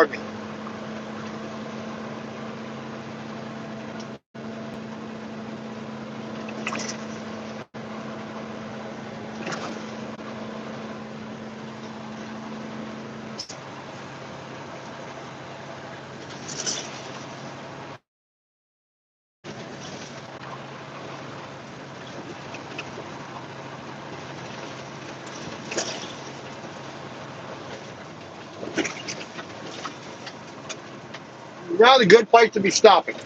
Pardon me. Now the good place to be stopping.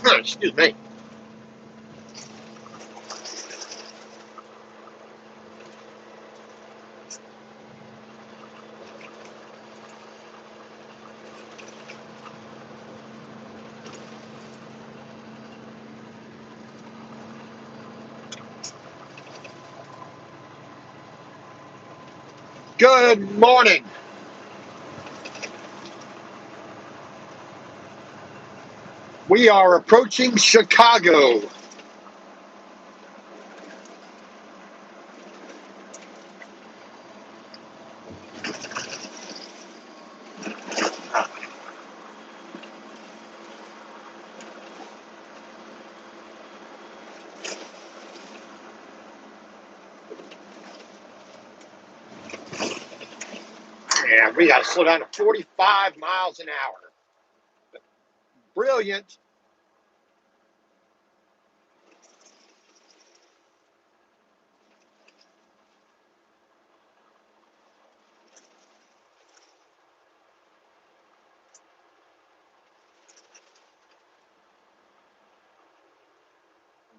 Excuse me. Good morning. We are approaching Chicago. And we got to slow down to 45 miles an hour. Brilliant.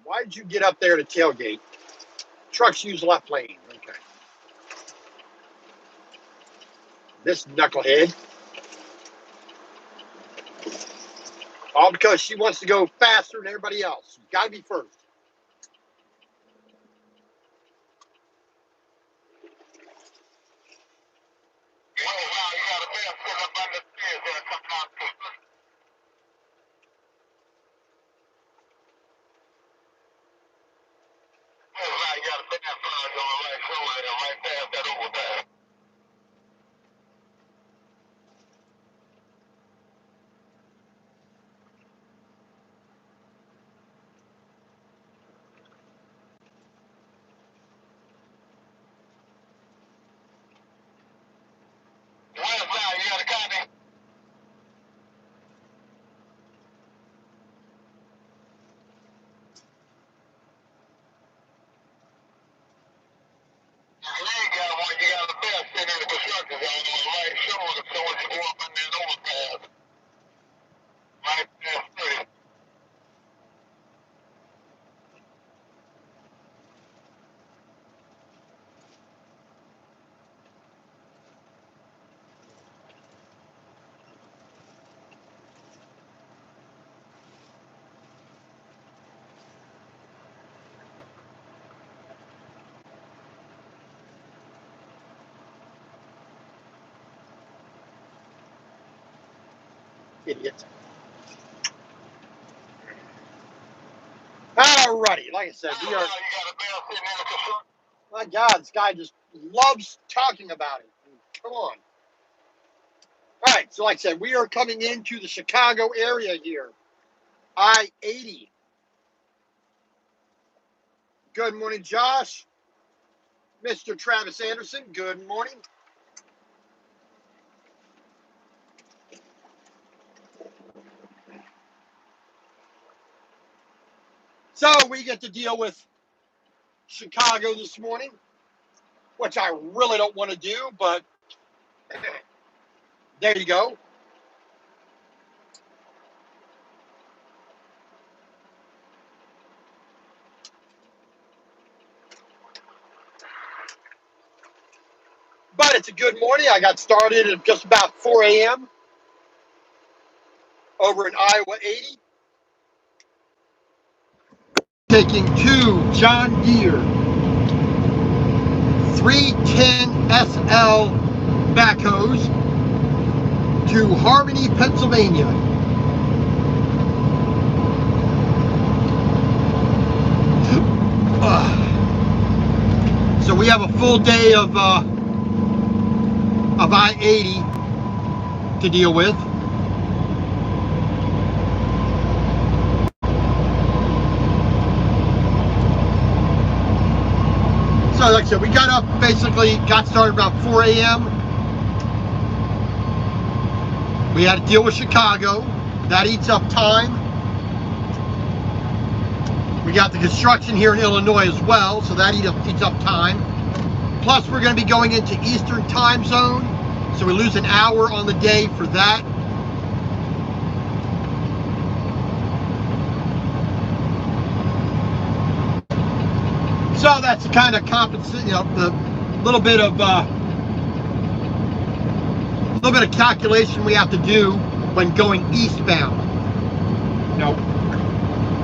Why did you get up there to tailgate? Trucks use left lane. Okay. This knucklehead. All because she wants to go faster than everybody else. Got to be first. Idiot. All are ready. Like I said, we are. My God, this guy just loves talking about it. Come on. All right, so like I said, we are coming into the Chicago area here. I-80. Good morning, Josh. Mr. Travis Anderson, good morning. So we get to deal with Chicago this morning, which I really don't want to do, but there you go. But it's a good morning. I got started at just about 4 a.m. over in Iowa 80. Taking two John Deere 310 SL backhoes to Harmony, Pennsylvania. So we have a full day of I-80 to deal with. So like I said, we got up, basically got started about 4 a.m. We had to deal with Chicago. That eats up time. We got the construction here in Illinois as well, so that eats up time. Plus, we're going to be going into Eastern time zone, so we lose an hour on the day for that. So that's kind of compensate, the little bit of calculation we have to do when going eastbound.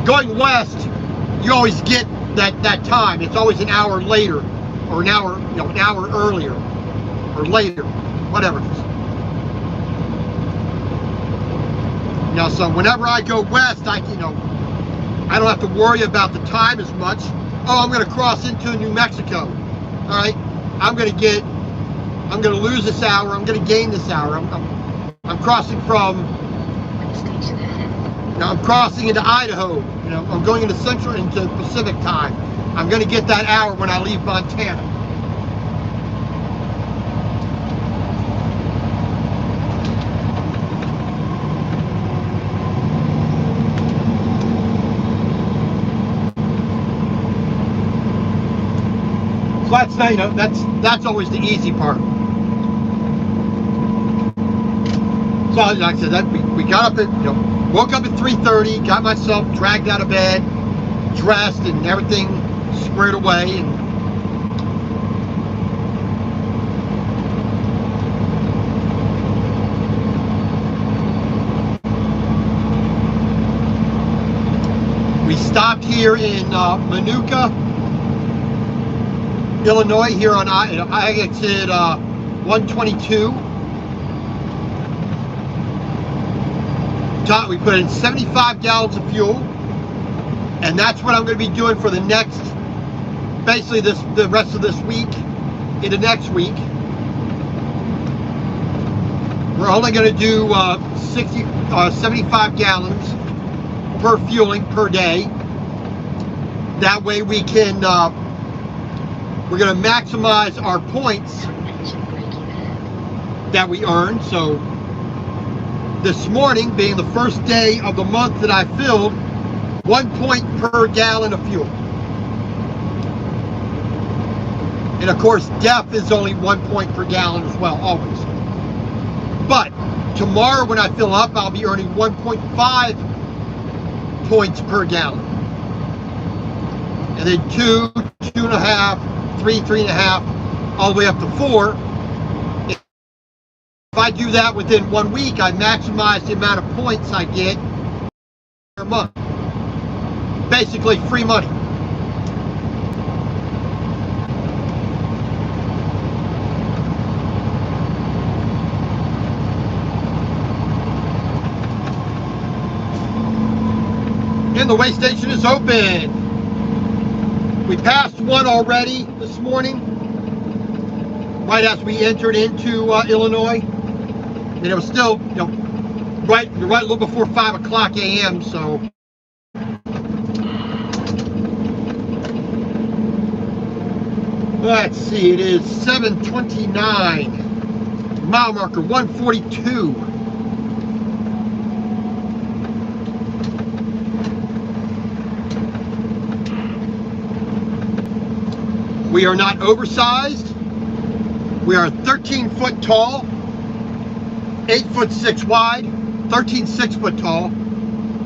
Going west, you always get that time. It's always an hour later, or an hour earlier, or later, whatever it is. So whenever I go west, I don't have to worry about the time as much. Oh, I'm going to cross into New Mexico. All right, I'm going to lose this hour. I'm going to gain this hour. I'm crossing from. I'm crossing into Idaho. I'm going into Pacific time. I'm going to get that hour when I leave Montana. So that's always the easy part. So like I said, we got up at woke up at 3:30, got myself dragged out of bed, dressed, and everything squared away. And we stopped here in Minooka, Illinois, here on I exit 122. We put in 75 gallons of fuel, and that's what I'm going to be doing for the next, basically the rest of this week into next week. We're only going to do 75 gallons per fueling per day. That way we can, we're going to maximize our points that we earn. So this morning, being the first day of the month that I filled, 1 point per gallon of fuel. And of course, DEF is only 1 point per gallon as well, always. But tomorrow when I fill up, I'll be earning 1.5 points per gallon. And then 2, 2.5, 3, 3.5, all the way up to 4. If I do that within 1 week, I maximize the amount of points I get per month. Basically free money. And the weigh station is open. We passed one already this morning, right as we entered into Illinois, and it was still, right a little before 5 o'clock a.m. So let's see, it is 7:29. Mile marker 142. We are not oversized. We are 13 foot tall, 8'6" wide, 13 6-foot tall.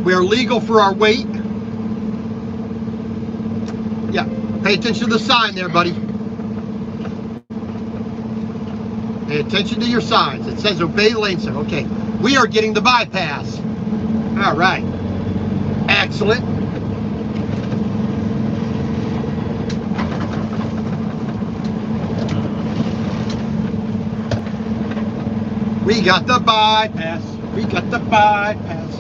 We are legal for our weight. Yeah, pay attention to the sign there, buddy. Pay attention to your signs. It says obey lane sign. Okay, we are getting the bypass. All right, excellent. We got the bypass. We got the bypass.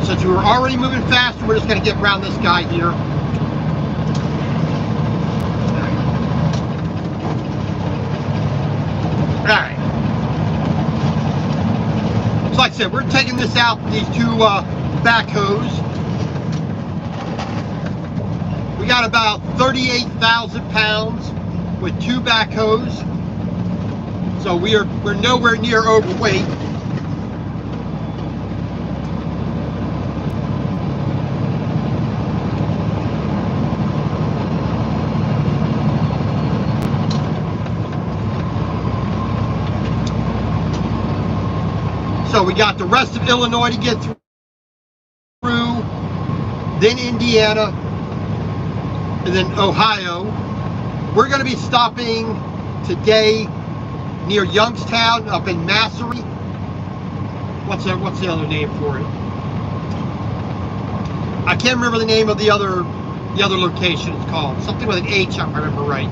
Since we were already moving faster, we're just going to get around this guy here. Alright. So like I said, we're taking this out, these two backhoes. We got about 38,000 pounds with two backhoes. So we're nowhere near overweight. So we got the rest of Illinois to get through, then Indiana, and then Ohio. We're going to be stopping today near Youngstown up in Massey. What's the other name for it? I can't remember the name of the other location it's called. Something with an H, if I remember right.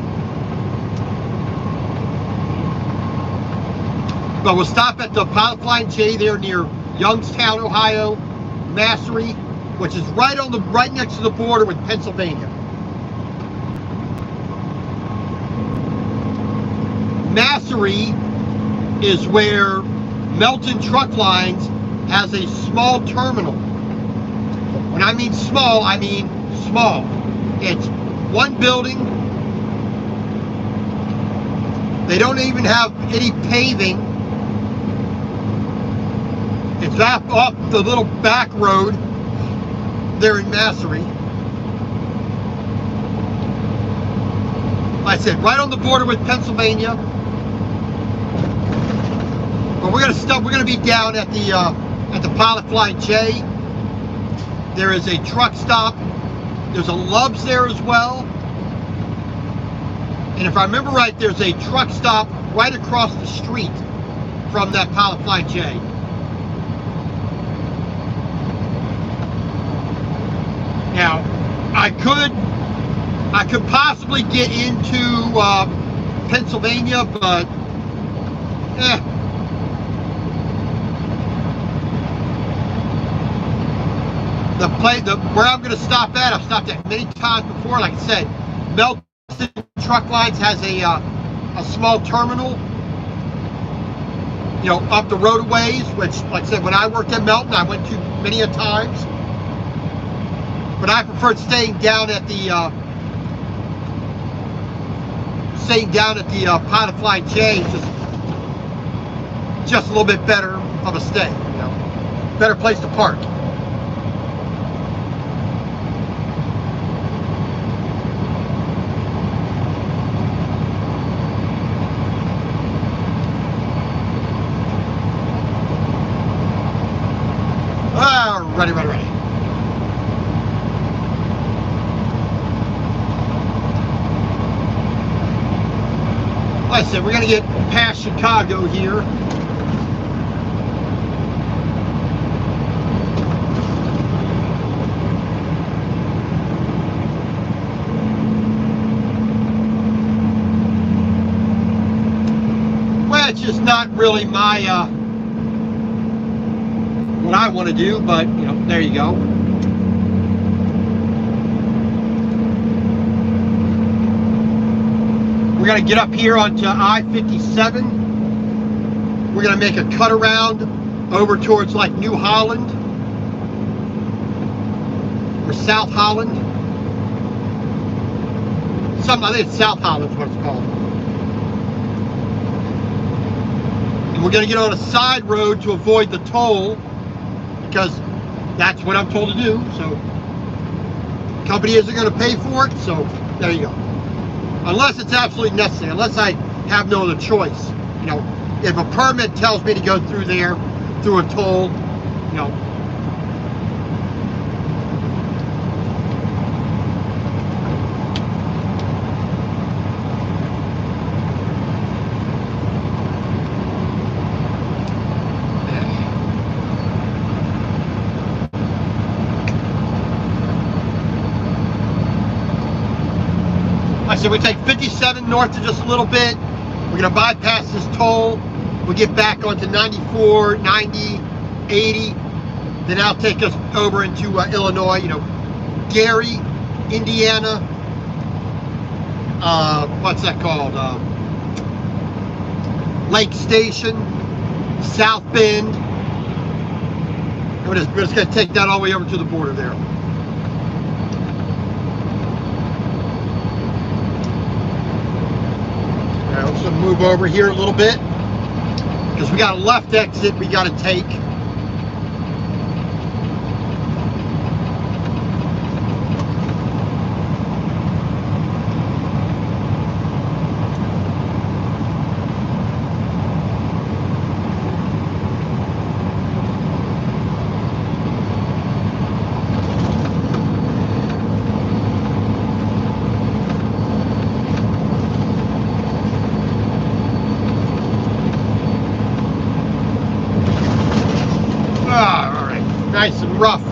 But we'll stop at the Pilot Flying J there near Youngstown, Ohio, Massey, which is right next to the border with Pennsylvania. Massey is where Melton Truck Lines has a small terminal. When I mean small, I mean small. It's one building. They don't even have any paving. It's off the little back road there in Massey. Like I said, right on the border with Pennsylvania. But we're gonna be down at the Pilot Flying J. There is a truck stop. There's a Love's there as well. And if I remember right, there's a truck stop right across the street from that Pilot Flying J. Now, I could possibly get into Pennsylvania, but where I'm going to stop at, I've stopped at many times before. Like I said, Melton Truck Lines has a small terminal, up the road a ways, which, like I said, when I worked at Melton, I went to many a times. But I preferred staying down at the Pilot Flying J, just a little bit better of a stay, better place to park. Ready. Like I said, we're going to get past Chicago here. That's just not really my what I want to do, but you know, there you go. We're going to get up here onto I-57. We're going to make a cut around over towards like New Holland or South Holland. I think it's South Holland is what it's called. And we're going to get on a side road to avoid the toll because that's what I'm told to do. So the company isn't going to pay for it. So there you go. Unless it's absolutely necessary, unless I have no other choice. You know, if a permit tells me to go through there, through a toll, you know. I said we take 57 north to just a little bit. We're going to bypass this toll. We'll get back onto 94, 90, 80. Then that'll take us over into Illinois, you know, Gary, Indiana. What's that called? Lake Station, South Bend. We're just going to take that all the way over to the border there. Let's move over here a little bit because we got a left exit we got to take. Nice and rough.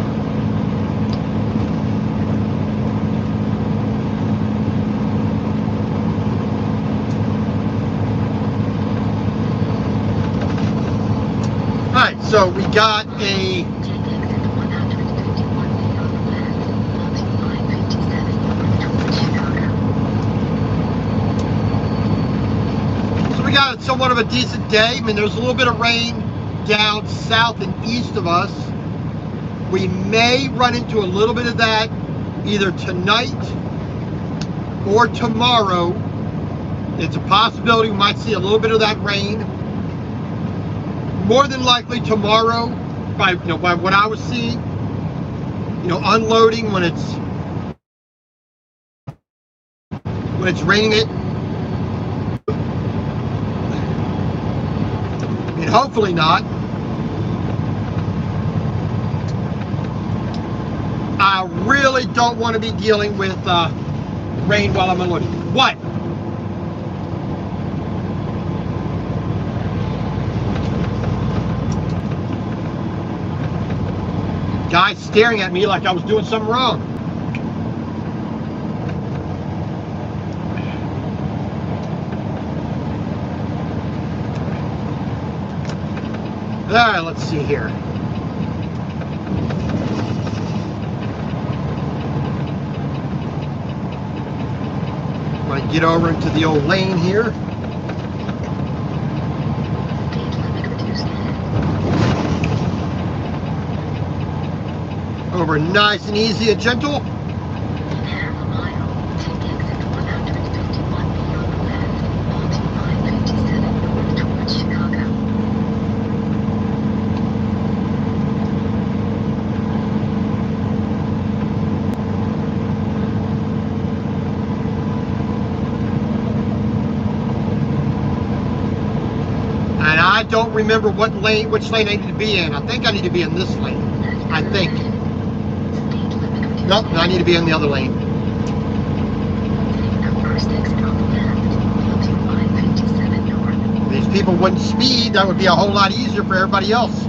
Alright, so we got a somewhat of a decent day. I mean, there's a little bit of rain down south and east of us. We may run into a little bit of that either tonight or tomorrow. It's a possibility we might see a little bit of that rain. More than likely tomorrow, by what I was seeing. You know, unloading when it's raining it. I mean, hopefully not. I really don't want to be dealing with rain while I'm unloading. What? Guy staring at me like I was doing something wrong. All right, let's see here. I'm going to get over into the old lane here. Over nice and easy and gentle. And I don't remember which lane I need to be in. I think I need to be in this lane. I think. Nope, I need to be in the other lane. If these people wouldn't speed, that would be a whole lot easier for everybody else.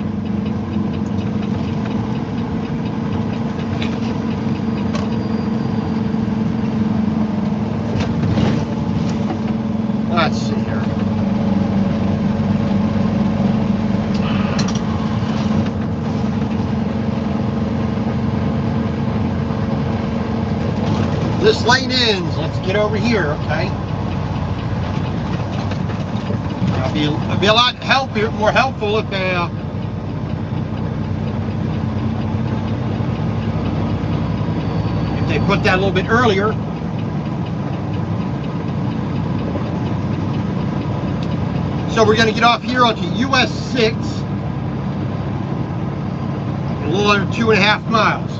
Let's see here. This lane ends. Let's get over here, okay? It'll be a lot more helpful if they put that a little bit earlier. So we're going to get off here onto US 6, a little under 2.5 miles.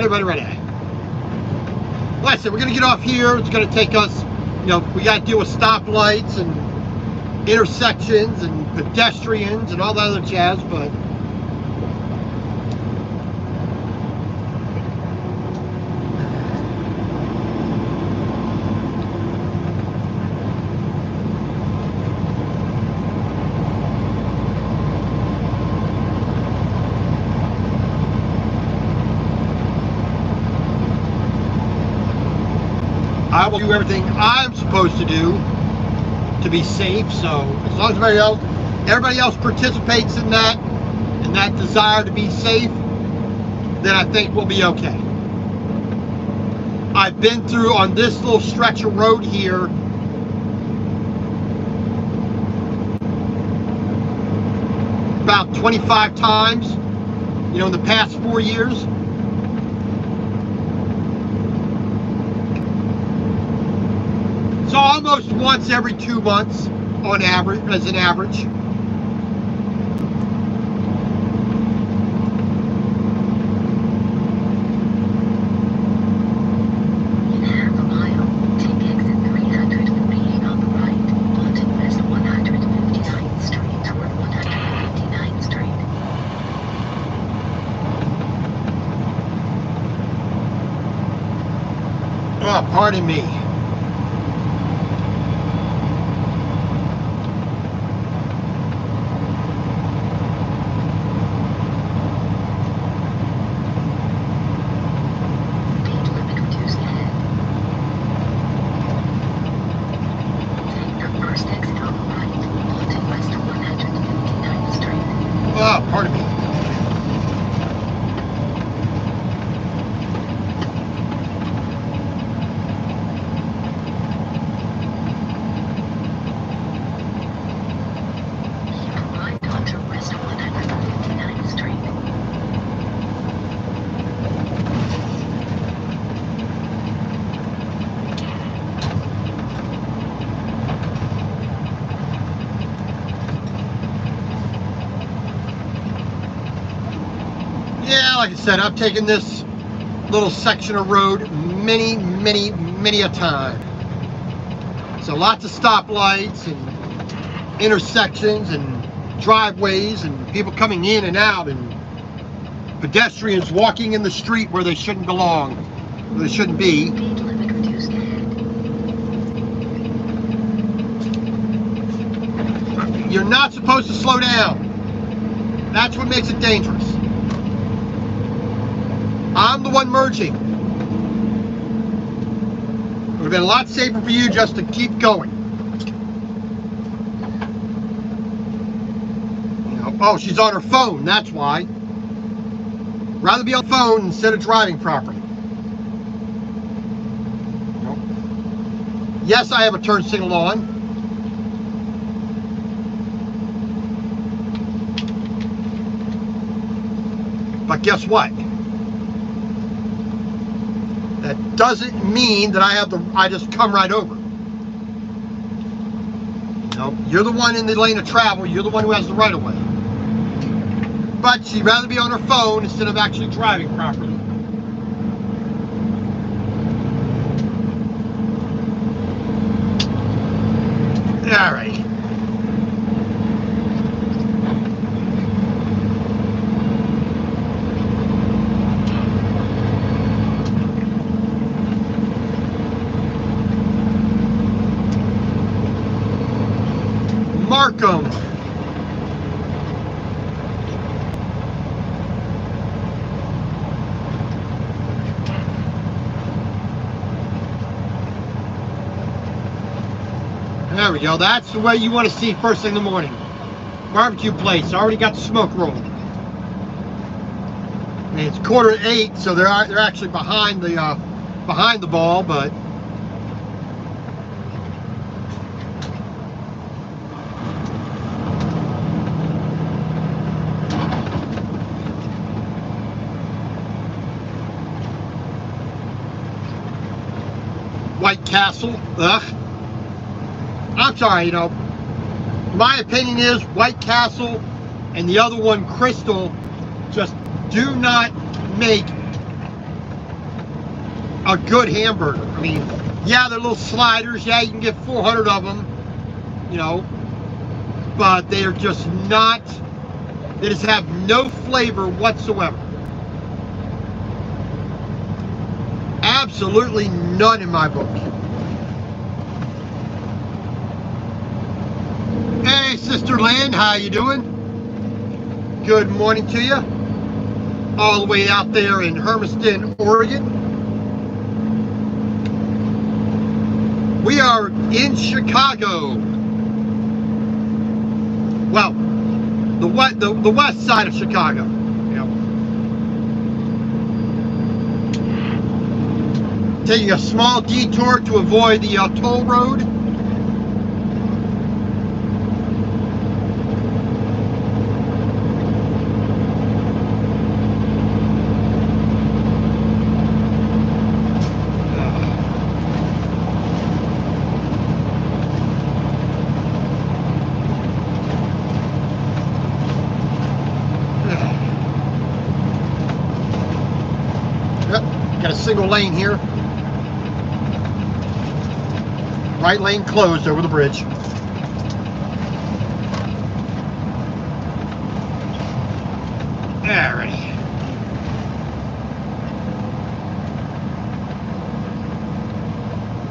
Ready. Listen, we're going to get off here. It's going to take us, we got to deal with stoplights and intersections and pedestrians and all that other jazz, but I will do everything I'm supposed to do to be safe. So as long as everybody else participates in that desire to be safe, then I think we'll be okay. I've been through on this little stretch of road here about 25 times, in the past 4 years. So almost once every 2 months on average, as an average. In half a mile, take exit 348 on the right, onto West 159th Street toward 159th Street. Oh, pardon me. Pardon me. Keep right onto West 159th Street. Yeah, like I said, I've taken this little section of road many a time. So lots of stoplights and intersections and driveways and people coming in and out and pedestrians walking in the street where they shouldn't belong, where they shouldn't be. Speed limit reduced ahead. You're not supposed to slow down. That's what makes it dangerous. I'm the one merging. It would have been a lot safer for you just to keep going. Oh, she's on her phone, that's why. Rather be on the phone instead of driving properly. Yes, I have a turn signal on. But guess what? That doesn't mean that I just come right over. No, you're the one in the lane of travel. You're the one who has the right of way. But she'd rather be on her phone instead of actually driving properly. All right. park them. There we go. That's the way you want to see first thing in the morning. Barbecue place. Already got the smoke rolling. And it's 7:45, so they're actually behind the ball, but White Castle. Ugh. I'm sorry, my opinion is White Castle and the other one, Crystal, just do not make a good hamburger. I mean, yeah, they're little sliders. Yeah, you can get 400 of them, but they are just not, they just have no flavor whatsoever. Absolutely none in my book. Hey, Sister Lynn, how you doing? Good morning to you. All the way out there in Hermiston, Oregon. We are in Chicago. Well, the west side of Chicago. Taking a small detour to avoid the toll road. Got a single lane here. Right lane closed over the bridge. Alrighty.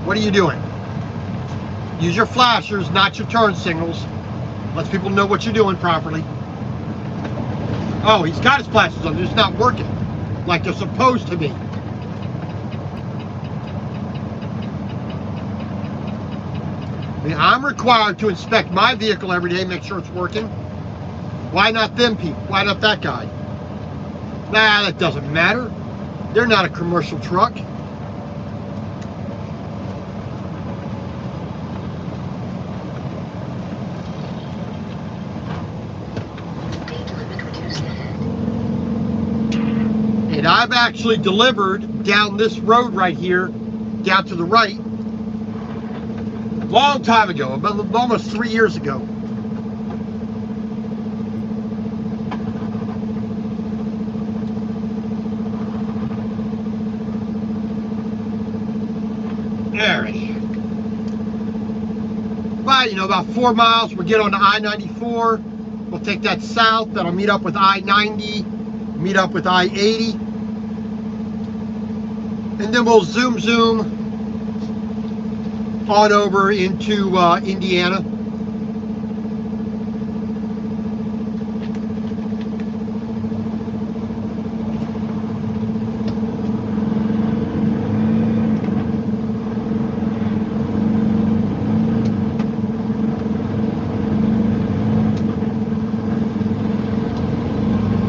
What are you doing? Use your flashers, not your turn signals. Lets people know what you're doing properly. Oh, he's got his flashers on. They're just not working like they're supposed to be. I mean, I'm required to inspect my vehicle every day, make sure it's working. Why not them people? Why not that guy? Nah, that doesn't matter. They're not a commercial truck. And I've actually delivered down this road right here, down to the right, long time ago, about almost 3 years ago. Alright. But, about 4 miles, we'll get on to I-94. We'll take that south. That'll meet up with I-90, meet up with I-80. And then we'll zoom on over into Indiana.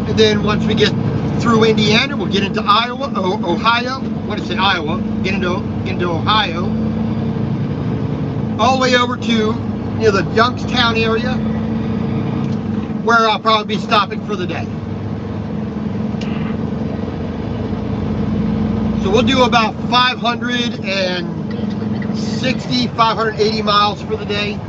And then once we get through Indiana, we'll get into Ohio. What did I say? Iowa. Get into Ohio. All the way over to the Youngstown area, where I'll probably be stopping for the day. So we'll do about 560, 580 miles for the day.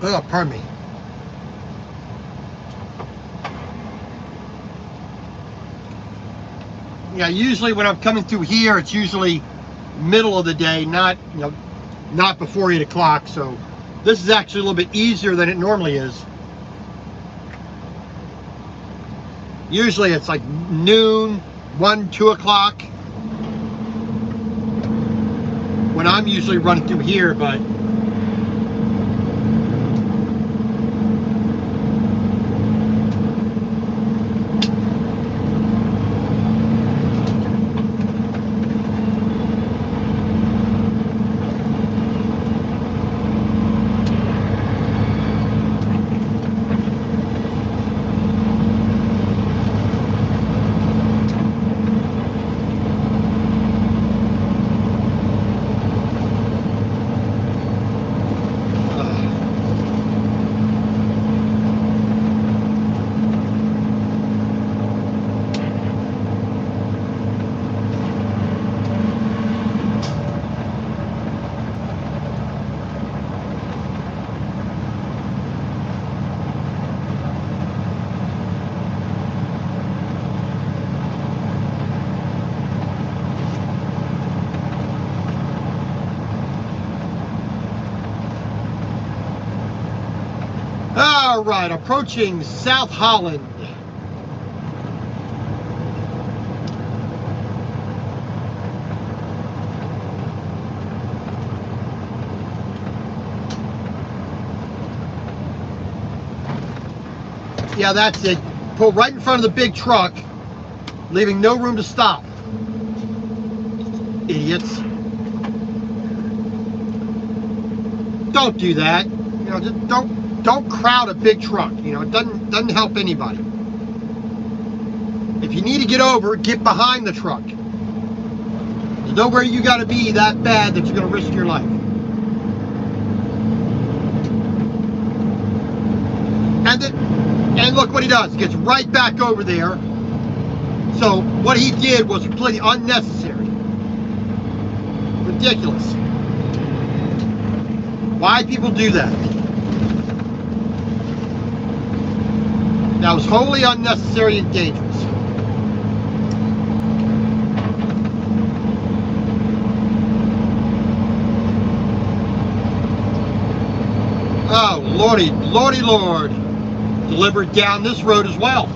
Oh, pardon me. Yeah, usually when I'm coming through here, it's usually middle of the day, not not before 8 o'clock. So this is actually a little bit easier than it normally is. Usually it's like noon, 1, 2 o'clock when I'm usually running through here, but all right, approaching South Holland. Yeah, that's it. Pull right in front of the big truck, leaving no room to stop. Idiots. Don't do that. Just don't crowd a big truck. It doesn't help anybody. If you need to get over, get behind the truck. There's nowhere you got to be that bad that you're going to risk your life. And look what he does. He gets right back over there. So what he did was completely unnecessary. Ridiculous. Why people do that? That was wholly unnecessary and dangerous. Oh, Lordy, Lordy, Lord. Delivered down this road as well.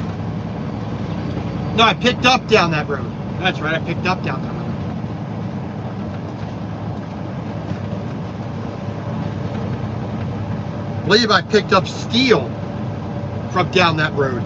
No, I picked up down that road. That's right, I picked up down that road. I believe I picked up steel from down that road.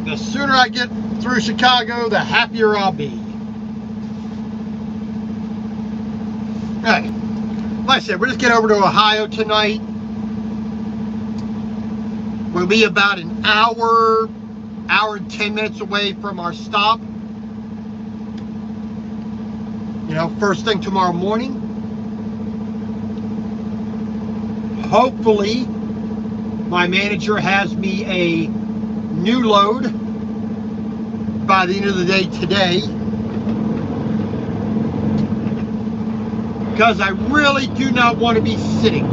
The sooner I get through Chicago, the happier I'll be. Hey, like I said, we're just getting over to Ohio tonight. We'll be about an hour and 10 minutes away from our stop. First thing tomorrow morning. Hopefully, my manager has me a new load by the end of the day today, because I really do not want to be sitting.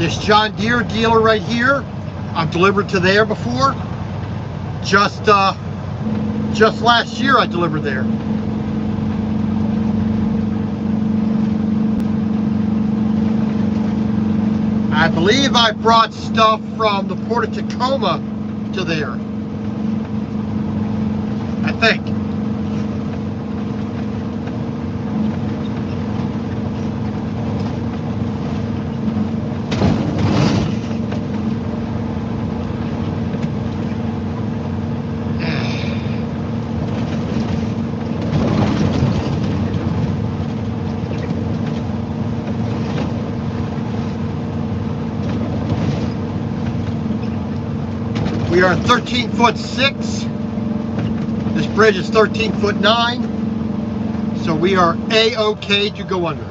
This John Deere dealer right here, I've delivered to there before. Just last year I delivered there. I believe I brought stuff from the Port of Tacoma to there. I think. We are 13'6". This bridge is 13'9", so we are A-OK to go under.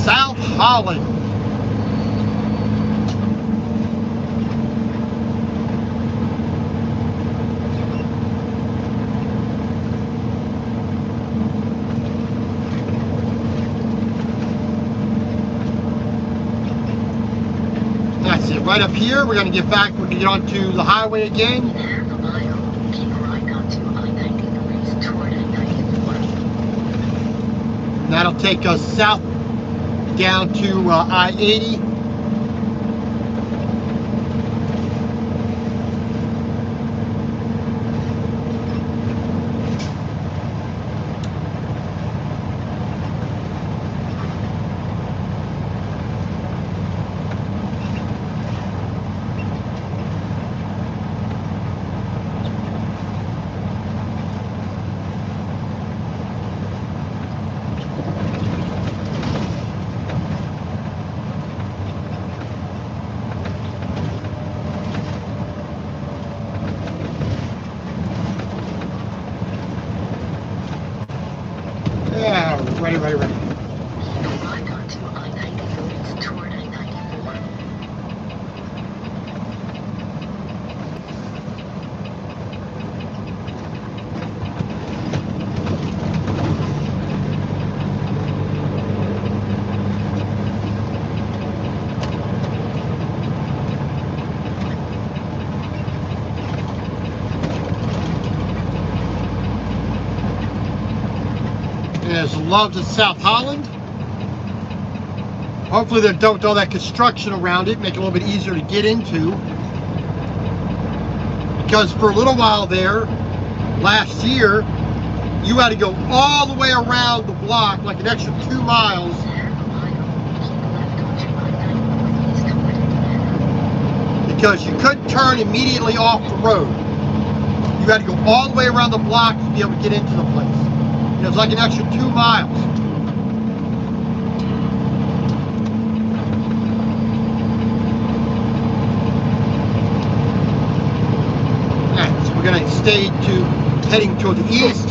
South Holland. That's it. Right up here, we're going to get back. We're going to get onto the highway again. Half a mile, keep right onto I-93 toward I-94. And that'll take us south down to I-80. Yeah, ready. Keep right onto I-93 toward I-94. There's Loves of South Holland. Hopefully they don't do all that construction around it, make it a little bit easier to get into. Because for a little while there, last year, you had to go all the way around the block, like an extra 2 miles. Half a mile, keep left onto I-94 toward Indiana. Because you couldn't turn immediately off the road. You had to go all the way around the block to be able to get into the place. It was like an extra 2 miles. Alright, so we're going to stay heading toward the east.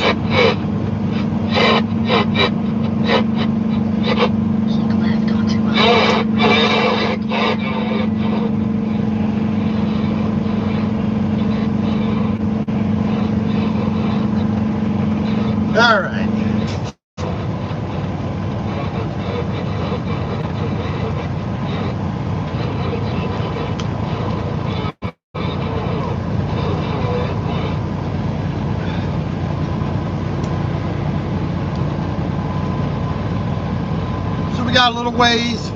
Keep left onto I-94. All right. So we got a little ways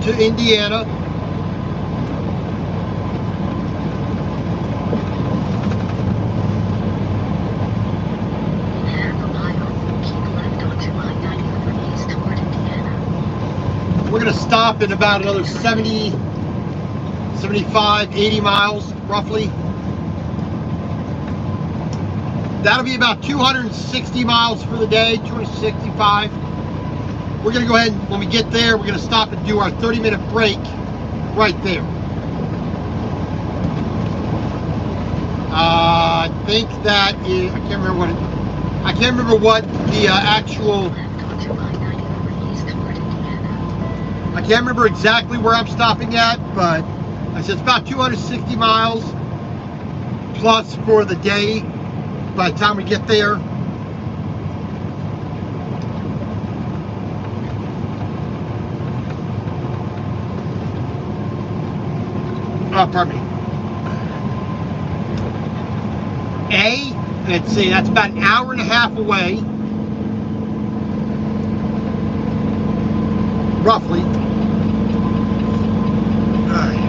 to Indiana. In half a mile, keep left onto I-93 east toward Indiana. We're going to stop in about another 70, 75, 80 miles, roughly. That'll be about 260 miles for the day, 265. We're going to go ahead and when we get there, we're going to stop and do our 30-minute break right there. I think that is, I can't remember what the actual, Left onto I-93 east toward Indiana. I can't remember exactly where I'm stopping at, but I said it's about 260 miles plus for the day by the time we get there. Pardon me. Let's see, that's about an hour and a half away. Roughly. Alright.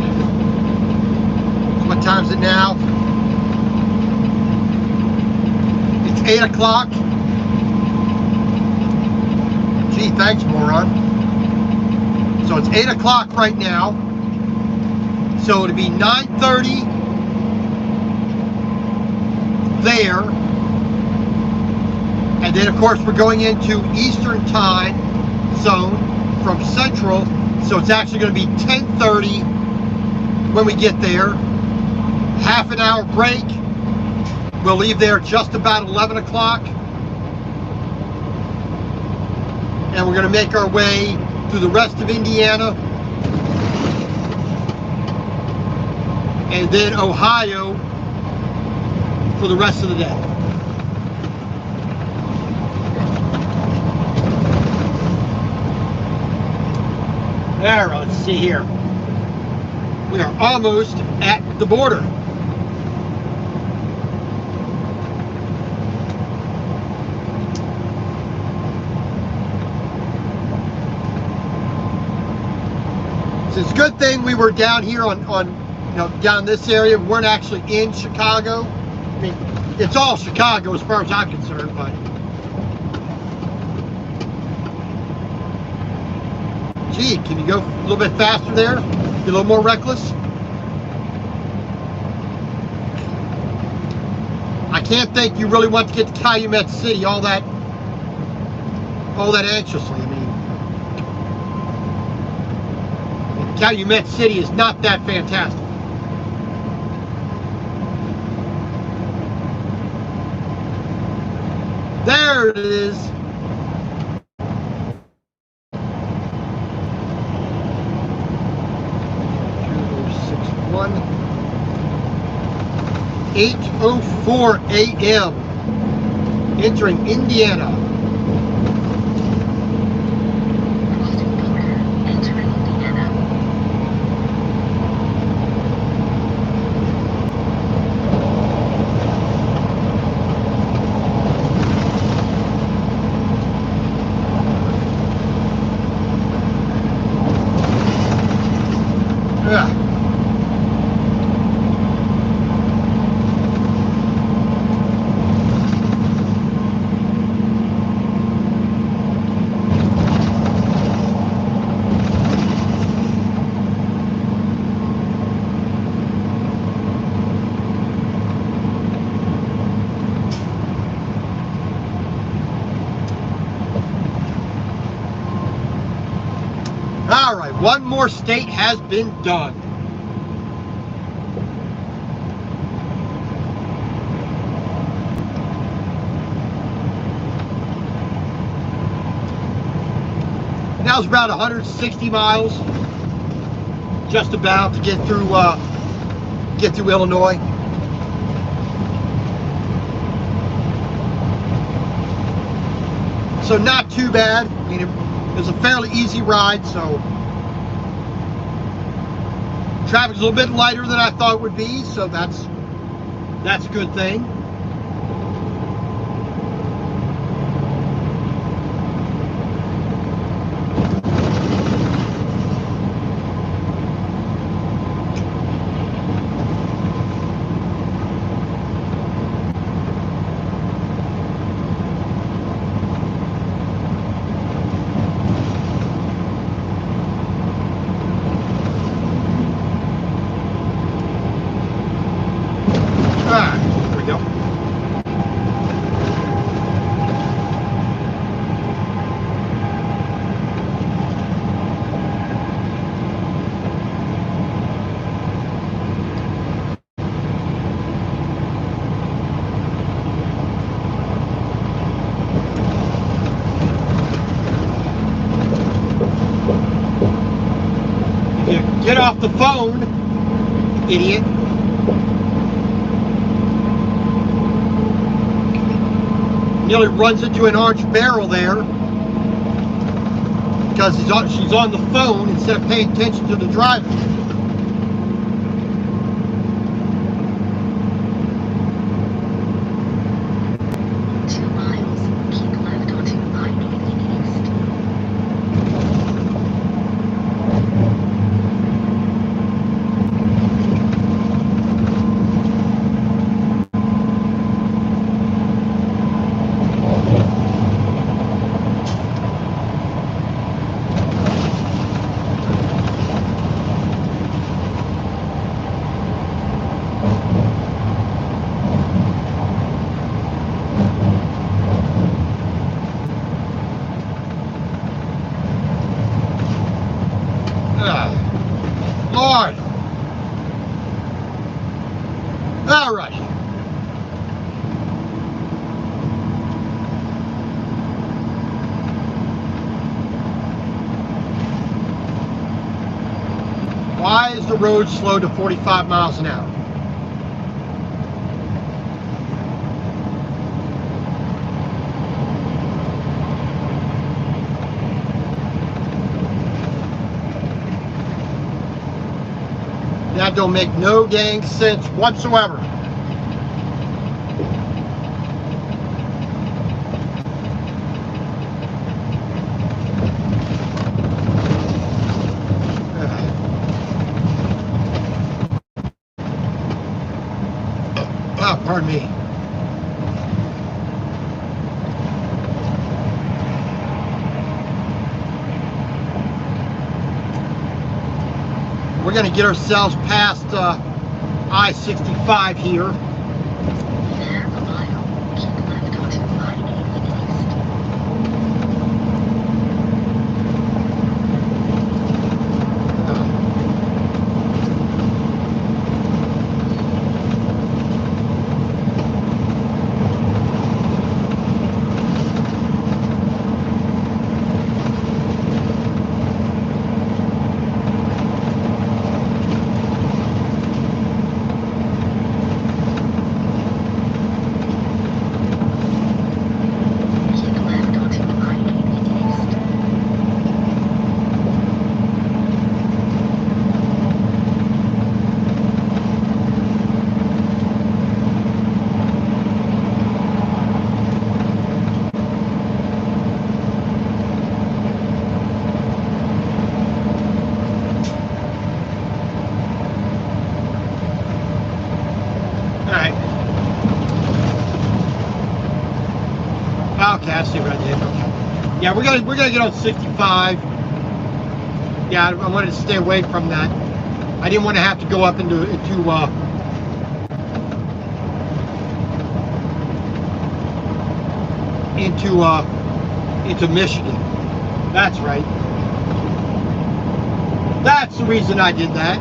What time is it now? It's 8 o'clock. Gee, thanks, moron. So it's 8 o'clock right now. So it'll be 9:30 there. And then, of course, we're going into Eastern time zone from Central. So it's actually going to be 10:30 when we get there. Half an hour break. We'll leave there just about 11 o'clock. And we're going to make our way through the rest of Indiana. And then Ohio for the rest of the day. There, let's see here. We are almost at the border. So it's a good thing we were down here on down this area. We weren't actually in Chicago. I mean, it's all Chicago as far as I'm concerned, but gee, can you go a little bit faster there? Be a little more reckless? I can't think you really want to get to Calumet City all that anxiously. I mean, Calumet City is not that fantastic. There it is. $8:04 a.m. entering Indiana. Crossing border, entering Indiana. Yeah. All right, one more state has been done. That was about 160 miles, just about to get through Illinois. So not too bad. I mean, it was a fairly easy ride. So traffic's a little bit lighter than I thought it would be. So that's a good thing. Get off the phone, idiot. Nearly runs into an orange barrel there because she's on the phone instead of paying attention to the driver. Lord. All right. Why is the road slowed to 45 miles an hour? That don't make no dang sense whatsoever. Oh, pardon me. We're going to get ourselves past I-65 here. Half a mile. Keep left onto I-80 East. Okay, I see what I did. Okay. Yeah, we're gonna get on 65. Yeah, I wanted to stay away from that. I didn't want to have to go up into Michigan. That's right. That's the reason I did that.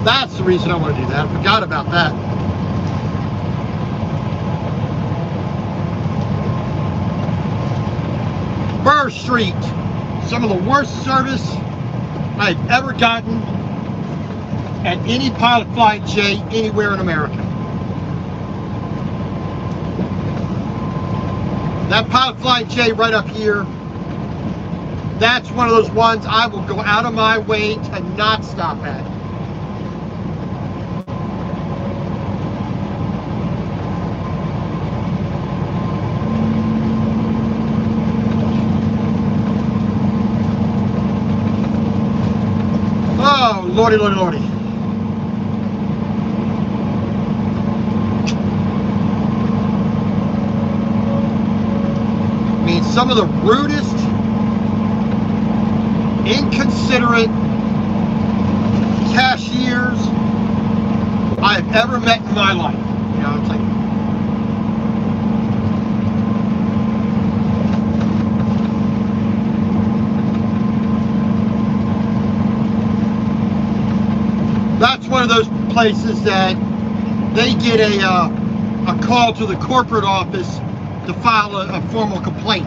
That's the reason I want to do that. I forgot about that. Burr Street. Some of the worst service I've ever gotten at any Pilot Flying J anywhere in America. That Pilot Flying J right up here, that's one of those ones I will go out of my way to not stop at. Oh, lordy, lordy, lordy. I mean, some of the rudest, inconsiderate cashiers I've ever met in my life. You know, it's like, that's one of those places that they get a call to the corporate office to file a formal complaint.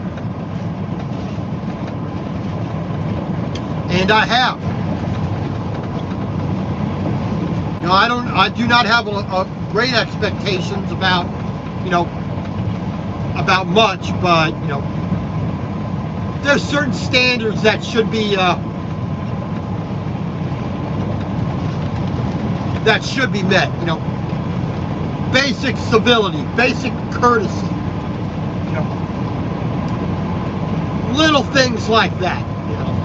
And I have. You know, I do not have a great expectations about, you know, about much, but, you know, there's certain standards that should be met, you know. Basic civility, basic courtesy, you know. Little things like that, you know.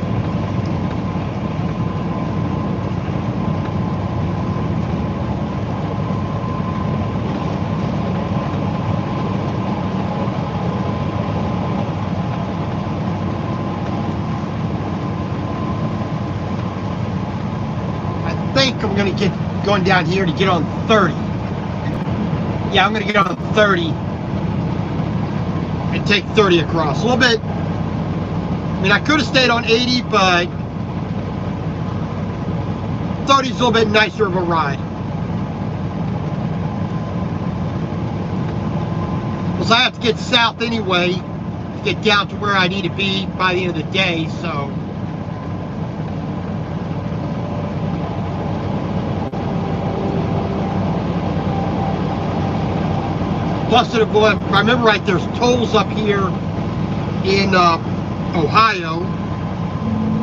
I think I'm going to get going down here to get on 30. Yeah, I'm going to get on 30 and take 30 across. A little bit, I mean, I could have stayed on 80, but 30 is a little bit nicer of a ride. Because I have to get south anyway to get down to where I need to be by the end of the day, so. Plus, if I remember right, there's tolls up here in Ohio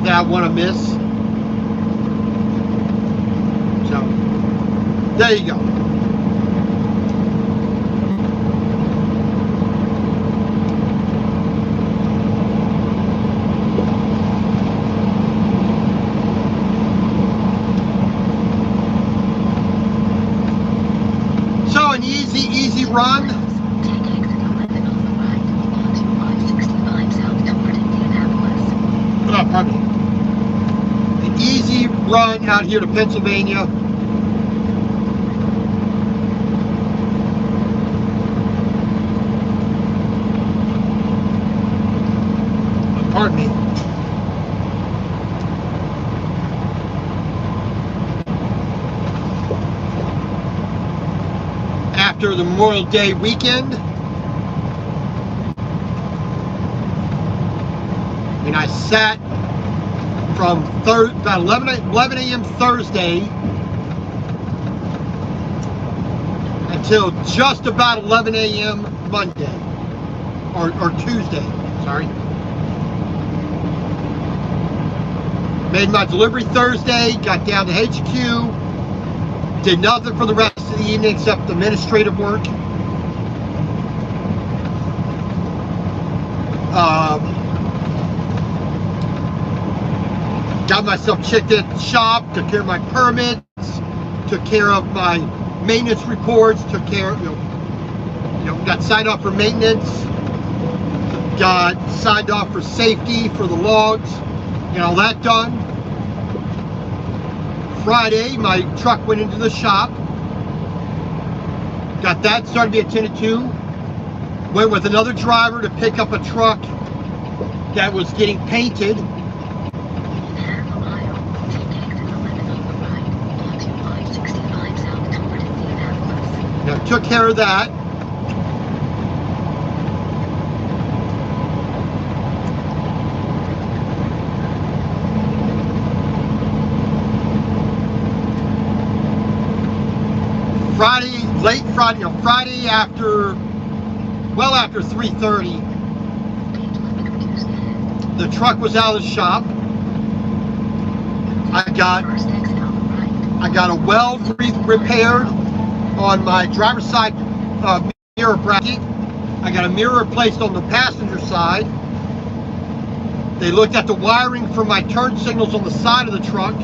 that I want to miss. So, there you go. So, an easy run. Pardon me. An easy run out here to Pennsylvania. Pardon me. After the Memorial Day weekend. And I sat from about 11 a.m. Thursday until just about 11 a.m. Monday or Tuesday, sorry. Made my delivery Thursday, got down to HQ, did nothing for the rest of the evening except administrative work. Got myself checked at the shop, took care of my permits, took care of my maintenance reports, took care of, got signed off for maintenance, got signed off for safety for the logs, and all that done. Friday, my truck went into the shop, got that started to be attended to, went with another driver to pick up a truck that was getting painted. Took care of that. Friday after 3:30, the truck was out of the shop. I got a weld repaired on my driver's side mirror bracket. I got a mirror replaced on the passenger side. They looked at the wiring for my turn signals on the side of the truck,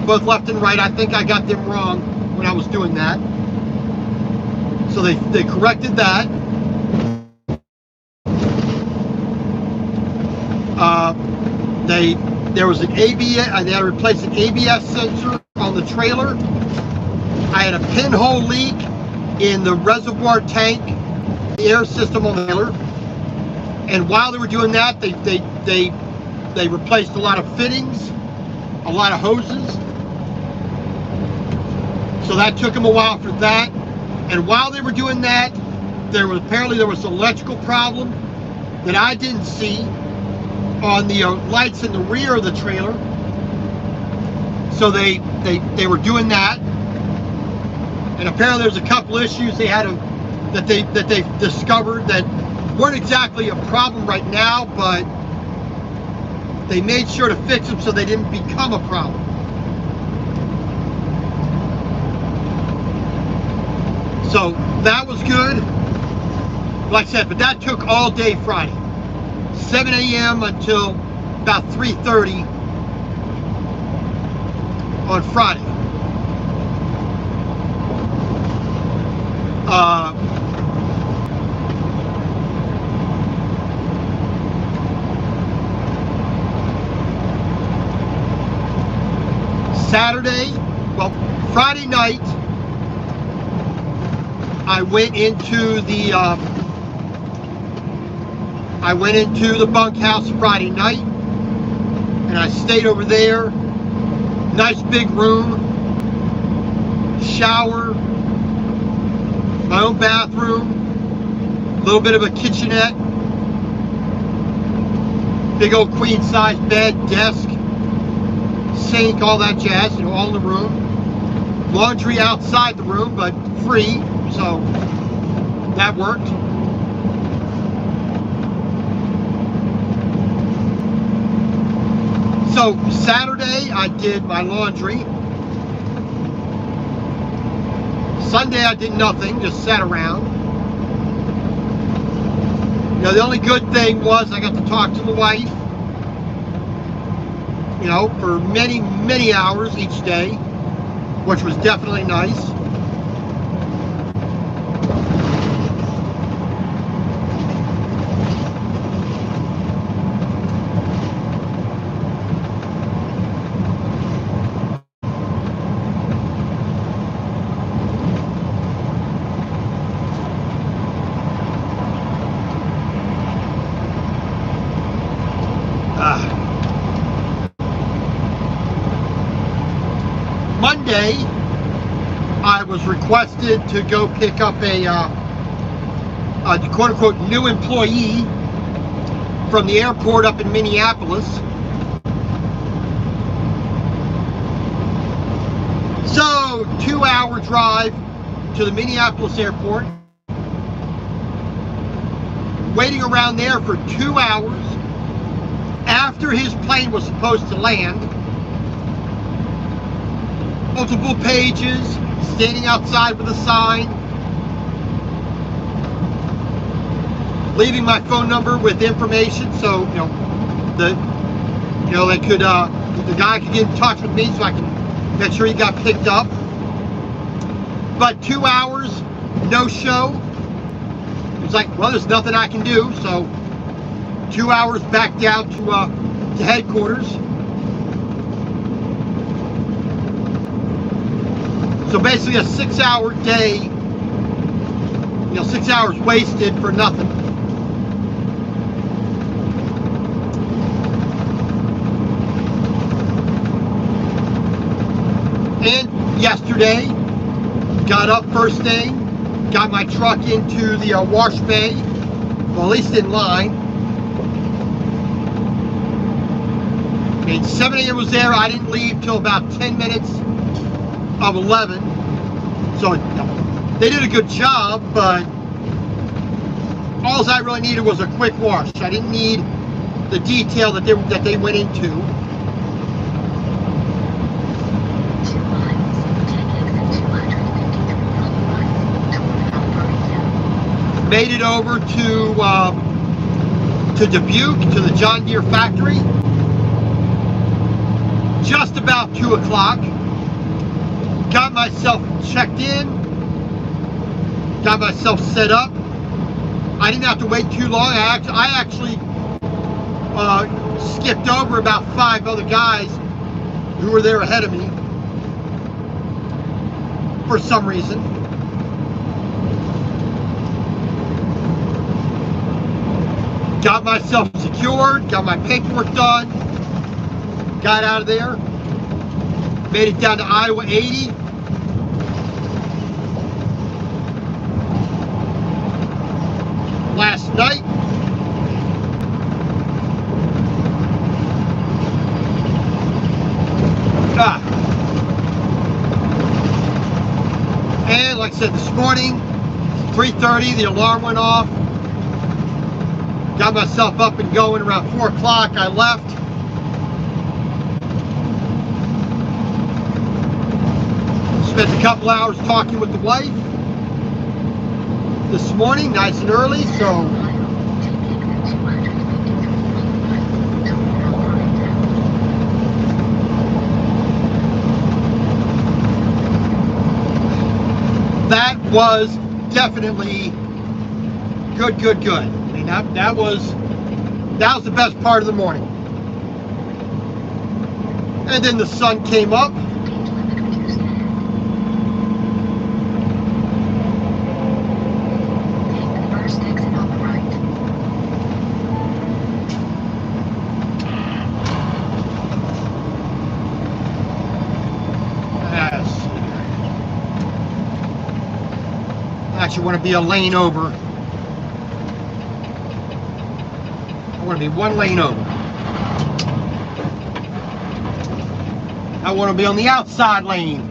both left and right. I think I got them wrong when I was doing that. So they corrected that. There was an ABS, they had to replace an ABS sensor on the trailer. I had a pinhole leak in the reservoir tank, the air system on the trailer. And while they were doing that, they replaced a lot of fittings, a lot of hoses. So that took them a while for that. And while they were doing that, apparently there was an electrical problem that I didn't see on the lights in the rear of the trailer. So they were doing that. And apparently there's a couple issues they had that they discovered that weren't exactly a problem right now, but they made sure to fix them so they didn't become a problem. So that was good. Like I said, but that took all day Friday. 7 a.m. until about 3:30 on Friday. Friday night, I went into the bunkhouse Friday night, and I stayed over there. Nice big room, shower, my own bathroom, a little bit of a kitchenette, big old queen size bed, desk, sink, all that jazz, all in the room. Laundry outside the room, but free, so that worked. So Saturday I did my laundry. Sunday I did nothing, just sat around. The only good thing was I got to talk to the wife, for many, many hours each day, which was definitely nice. Monday, I was requested to go pick up a quote-unquote new employee from the airport up in Minneapolis. So, 2-hour drive to the Minneapolis airport. Waiting around there for 2 hours after his plane was supposed to land. Multiple pages, standing outside with a sign, leaving my phone number with information so the guy could get in touch with me so I can make sure he got picked up. But 2 hours, no show. It's like, well, there's nothing I can do. So 2 hours back down to headquarters. So basically a 6-hour day, 6 hours wasted for nothing. And yesterday, got up first thing, got my truck into the wash bay, well, at least in line. And 7 a.m. was there. I didn't leave till about 10 minutes of 11. So they did a good job, but all I really needed was a quick wash. I didn't need the detail that they went into. 2 miles, take exit 253 on the right toward Valparaiso. Made it over to Dubuque, to the John Deere factory. Just about 2 o'clock. Got myself checked in, got myself set up. I didn't have to wait too long. I actually skipped over about 5 other guys who were there ahead of me. for some reason. Got myself secured, got my paperwork done, got out of there, made it down to Iowa 80. Last night. And like I said, this morning, 3:30, the alarm went off. Got myself up and going around 4 o'clock. I left. Spent a couple hours talking with the wife this morning, nice and early, so that was definitely good. I mean, that was the best part of the morning. And then the sun came up. Actually want to be a lane over. I want to be one lane over. I want to be on the outside lane.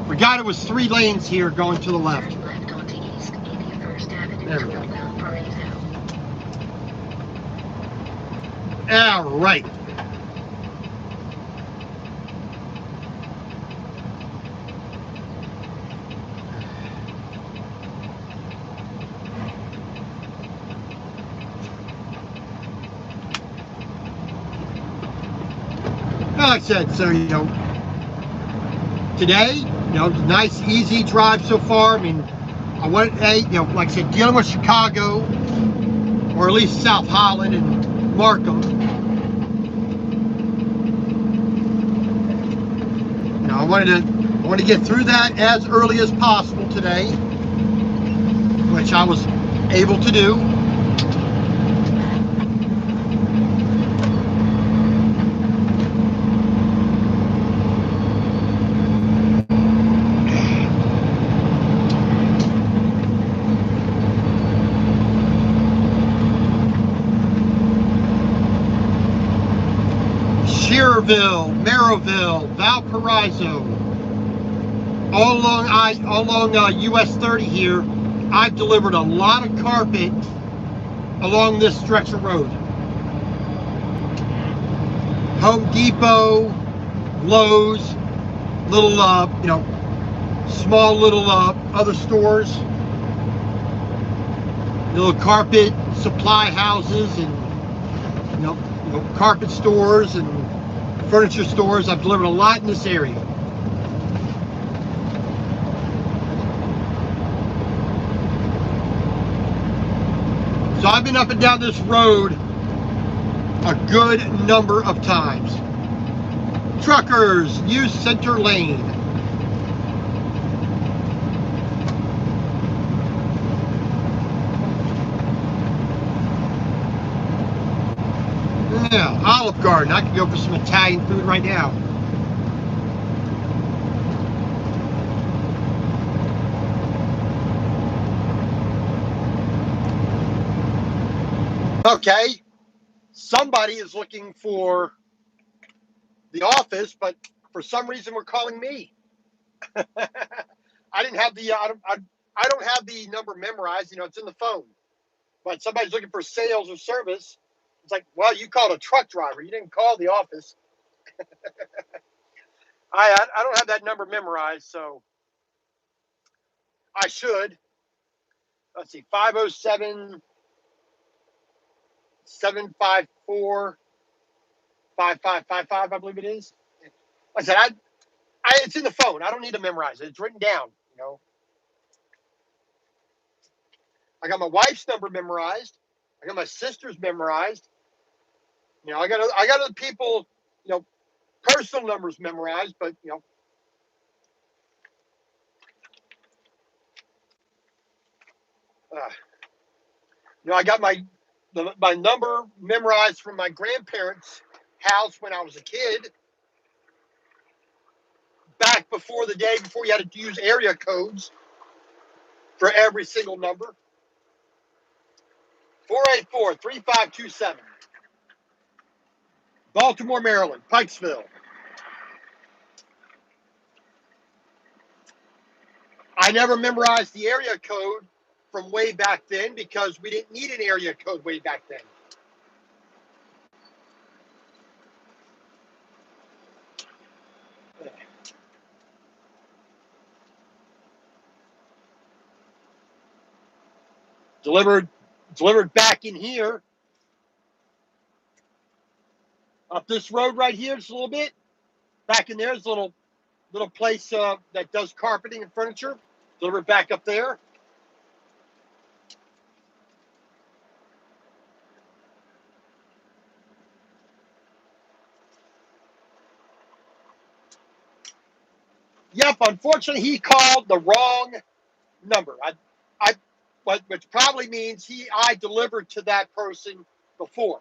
Forgot it was 3 lanes here going to the left. There we go. All right. Like I said, so, today, nice, easy drive so far. I mean, I went, like I said, dealing with Chicago, or at least South Holland and Markham. I wanted to get through that as early as possible today, which I was able to do. Shearville, Merrillville, Valparaiso, all along US 30 here. I've delivered a lot of carpet along this stretch of road. Home Depot, Lowe's, little small little other stores, little carpet supply houses, and carpet stores and furniture stores. I've delivered a lot in this area. So I've been up and down this road a good number of times. Truckers, use center lane. Yeah, Olive Garden. I could go for some Italian food right now. Okay, somebody is looking for the office, but for some reason we're calling me. I didn't have the I don't have the number memorized. It's in the phone. But somebody's looking for sales or service. It's like, well, you called a truck driver. You didn't call the office. I don't have that number memorized, so I should. Let's see, 507 754 5555, I believe it is. Like I said, it's in the phone. I don't need to memorize it. It's written down. I got my wife's number memorized. I got my sister's memorized. I got other people, personal numbers memorized, but I got my number memorized from my grandparents' house when I was a kid. Back before the day before you had to use area codes for every single number. 484-3527. Baltimore, Maryland, Pikesville. I never memorized the area code from way back then because we didn't need an area code way back then. Delivered back in here. Up this road right here, just a little bit. Back in there is a little place that does carpeting and furniture. Delivered back up there. Yep, unfortunately, he called the wrong number. Which probably means I delivered to that person before.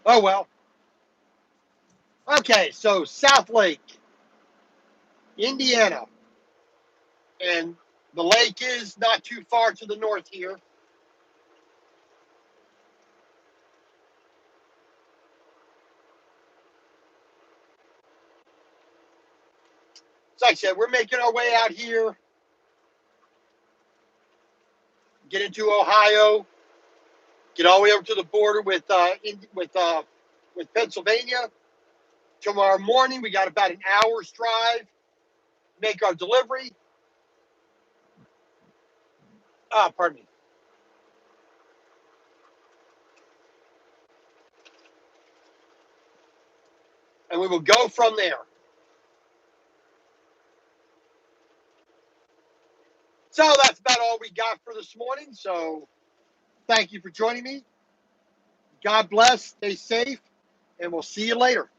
Oh well. Okay, so South Lake, Indiana, and the lake is not too far to the north here. So like I said, we're making our way out here, get into Ohio, get all the way over to the border with Pennsylvania. Tomorrow morning, we got about an hour's drive. Make our delivery. Pardon me. And we will go from there. So that's about all we got for this morning. So thank you for joining me. God bless. Stay safe. And we'll see you later.